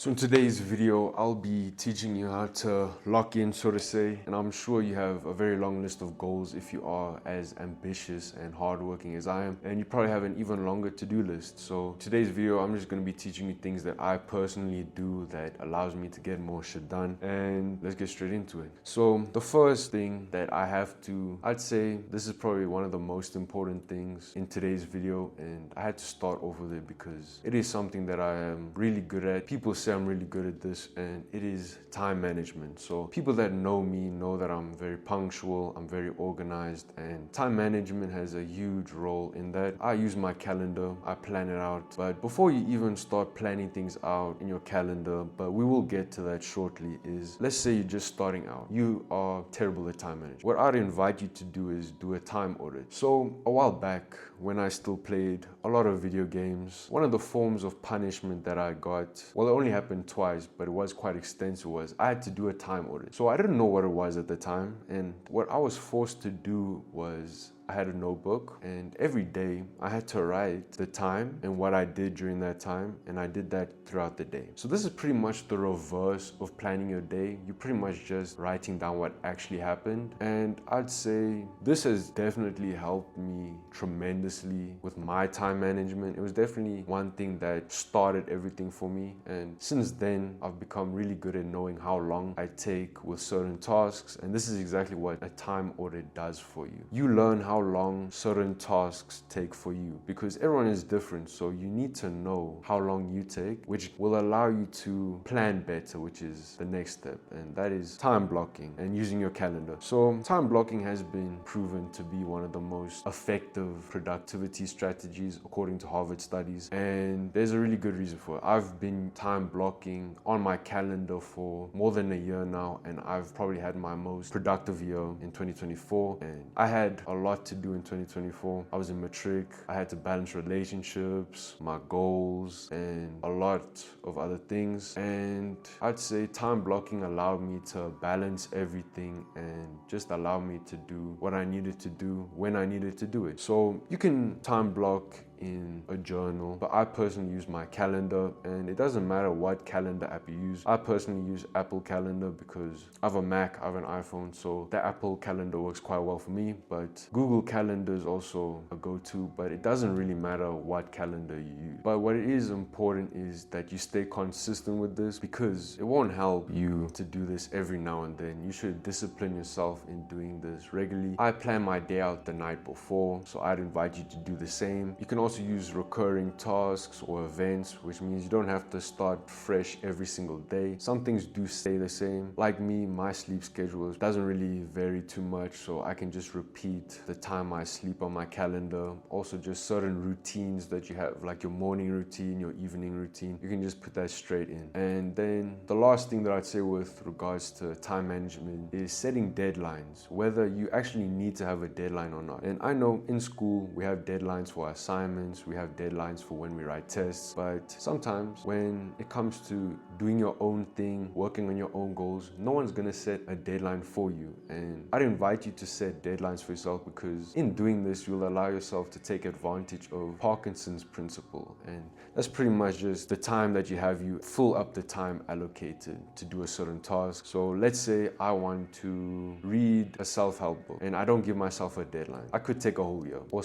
So in today's video, I'll be teaching you how to lock in, so to say, and I'm sure you have a very long list of goals if you are as ambitious and hardworking as I am, and you probably have an even longer to-do list. So today's video, I'm just going to be teaching you things that I personally do that allows me to get more shit done, and let's get straight into it. So the first thing that I'd say this is probably one of the most important things in today's video, and I had to start off with it because it is something that I am really good at. People say I'm really good at this, and it is time management. So people that know me know that I'm very punctual, I'm very organized, and time management has a huge role in that. I use my calendar, I plan it out, but before you even start planning things out in your calendar, but we will get to that shortly, is let's say you're just starting out. You are terrible at time management. What I'd invite you to do is do a time audit. So a while back, when I still played a lot of video games, one of the forms of punishment that I got, well, it only happened twice, but it was quite extensive, was I had to do a time audit. So I didn't know what it was at the time, and what I was forced to do was I had a notebook, and every day I had to write the time and what I did during that time, and I did that throughout the day. So this is pretty much the reverse of planning your day. You're pretty much just writing down what actually happened, and I'd say this has definitely helped me tremendously with my time management. It was definitely one thing that started everything for me, and since then I've become really good at knowing how long I take with certain tasks, and this is exactly what a time audit does for you. You learn how long certain tasks take for you because everyone is different, so you need to know how long you take, which will allow you to plan better, which is the next step, and that is time blocking and using your calendar. So time blocking has been proven to be one of the most effective productivity strategies according to Harvard studies, and there's a really good reason for it. I've been time blocking on my calendar for more than a year now, and I've probably had my most productive year in 2024, and I had a lot to do in 2024. I was in matric, I had to balance relationships, my goals, and a lot of other things, and I'd say time blocking allowed me to balance everything and just allow me to do what I needed to do when I needed to do it. So you can time block in a journal, but I personally use my calendar, and it doesn't matter what calendar app you use. I personally use Apple Calendar because I have a Mac, I have an iPhone, so the Apple Calendar works quite well for me, but Google Calendar is also a go-to, but it doesn't really matter what calendar you use. But what is important is that you stay consistent with this, because it won't help you to do this every now and then. You should discipline yourself in doing this regularly. I plan my day out the night before, so I'd invite you to do the same. You can also use recurring tasks or events, which means you don't have to start fresh every single day. Some things do stay the same. Like me, my sleep schedule doesn't really vary too much, so I can just repeat the time I sleep on my calendar. Also, just certain routines that you have, like your morning routine, your evening routine, you can just put that straight in. And then the last thing that I'd say with regards to time management is setting deadlines, whether you actually need to have a deadline or not. And I know in school we have deadlines for assignments, we have deadlines for when we write tests, but sometimes when it comes to doing your own thing, working on your own goals, no one's gonna set a deadline for you. And I'd invite you to set deadlines for yourself, because in doing this, you'll allow yourself to take advantage of Parkinson's principle. And that's pretty much just the time that you have, you fill up the time allocated to do a certain task. So let's say I want to read a self-help book, and I don't give myself a deadline. I could take a whole year, or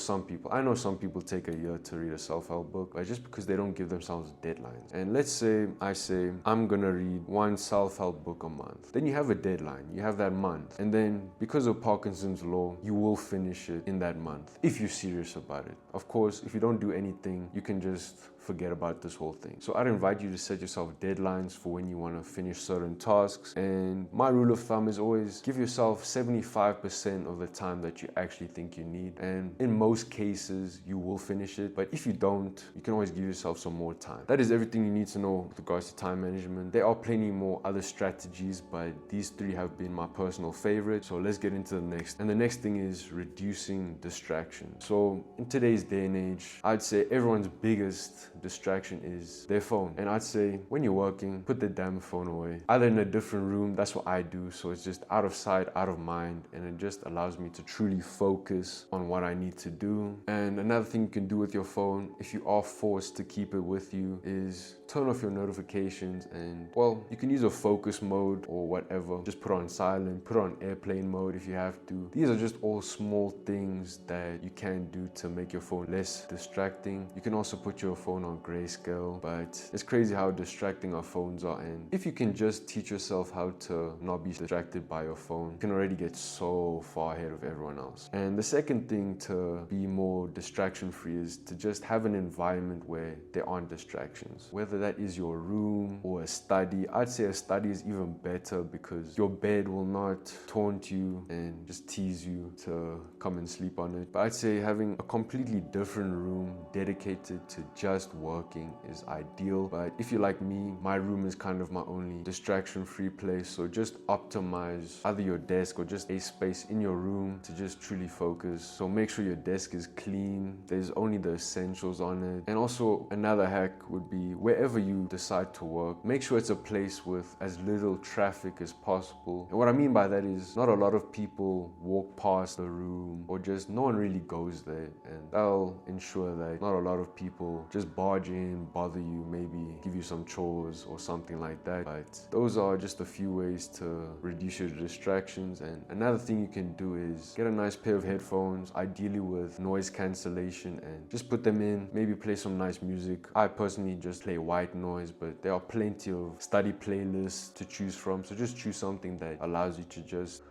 I know some people take a year to read a self-help book, but just because they don't give themselves deadlines. And let's say I say I'm gonna read one self-help book a month. Then you have a deadline, you have that month, and then because of Parkinson's law, you will finish it in that month if you're serious about it. Of course, if you don't do anything, you can just forget about this whole thing. So I'd invite you to set yourself deadlines for when you want to finish certain tasks, and my rule of thumb is always give yourself 75% of the time that you actually think you need, and in most cases you will finish it, but if you don't, you can always give yourself some more time. That is everything you need to know with regards to time management. There are plenty more other strategies, but these three have been my personal favorite. So let's get into the next, and the next thing is reducing distractions. So in today's day and age, I'd say everyone's biggest distraction is their phone. And I'd say when you're working, put the damn phone away. Either in a different room, that's what I do, so it's just out of sight, out of mind, and it just allows me to truly focus on what I need to do. And another thing you can do with your phone, if you are forced to keep it with you, is just turn off your notifications, and well, you can use a focus mode or whatever. Just put on silent, put on airplane mode if you have to. These are just all small things that you can do to make your phone less distracting. You can also put your phone on grayscale, but it's crazy how distracting our phones are, and if you can just teach yourself how to not be distracted by your phone, you can already get so far ahead of everyone else. And the second thing to be more distraction free is to just have an environment where there aren't distractions. Whether that is your room or a study, I'd say a study is even better because your bed will not taunt you and just tease you to come and sleep on it. But I'd say having a completely different room dedicated to just working is ideal. But if you're like me, my room is kind of my only distraction-free place. So just optimize either your desk or just a space in your room to just truly focus. So make sure your desk is clean. There's only the essentials on it. And also another hack would be wherever you decide to work, make sure it's a place with as little traffic as possible. And what I mean by that is not a lot of people walk past the room, or just no one really goes there, and that'll ensure that not a lot of people just barge in, bother you, maybe give you some chores or something like that. But those are just a few ways to reduce your distractions. And another thing you can do is get a nice pair of headphones, ideally with noise cancellation, and just put them in, maybe play some nice music. I personally just play white noise, but there are plenty of study playlists to choose from, so just choose something that allows you to just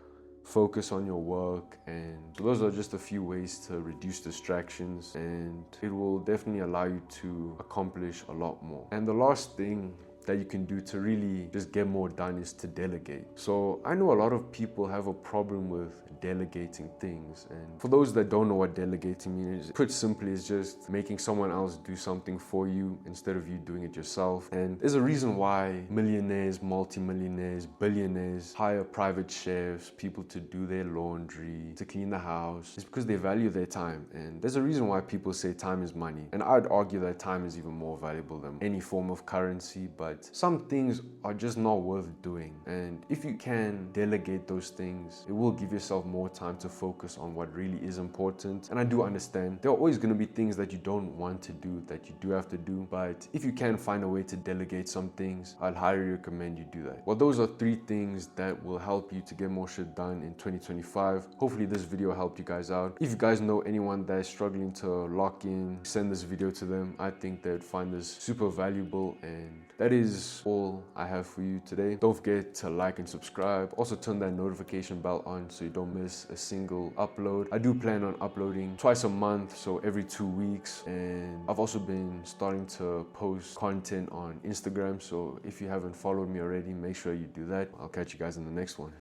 focus on your work. And so those are just a few ways to reduce distractions, and it will definitely allow you to accomplish a lot more. And the last thing that you can do to really just get more done is to delegate. So I know a lot of people have a problem with delegating things, and for those that don't know what delegating means, put simply, is just making someone else do something for you instead of you doing it yourself. And there's a reason why millionaires, multimillionaires, billionaires hire private chefs, people to do their laundry, to clean the house. It's because they value their time. And there's a reason why people say time is money, and I'd argue that time is even more valuable than any form of currency. But some things are just not worth doing, and if you can delegate those things, it will give yourself more time to focus on what really is important. And I do understand there are always going to be things that you don't want to do that you do have to do, but if you can find a way to delegate some things, I'd highly recommend you do that. Well, those are 3 things that will help you to get more shit done in 2025. Hopefully this video helped you guys out. If you guys know anyone that is struggling to lock in, send this video to them. I think they'd find this super valuable. And that is all I have for you today. Don't forget to like and subscribe. Also turn that notification bell on so you don't miss a single upload. I do plan on uploading twice a month, so every 2 weeks. And I've also been starting to post content on Instagram, so if you haven't followed me already, make sure you do that. I'll catch you guys in the next one.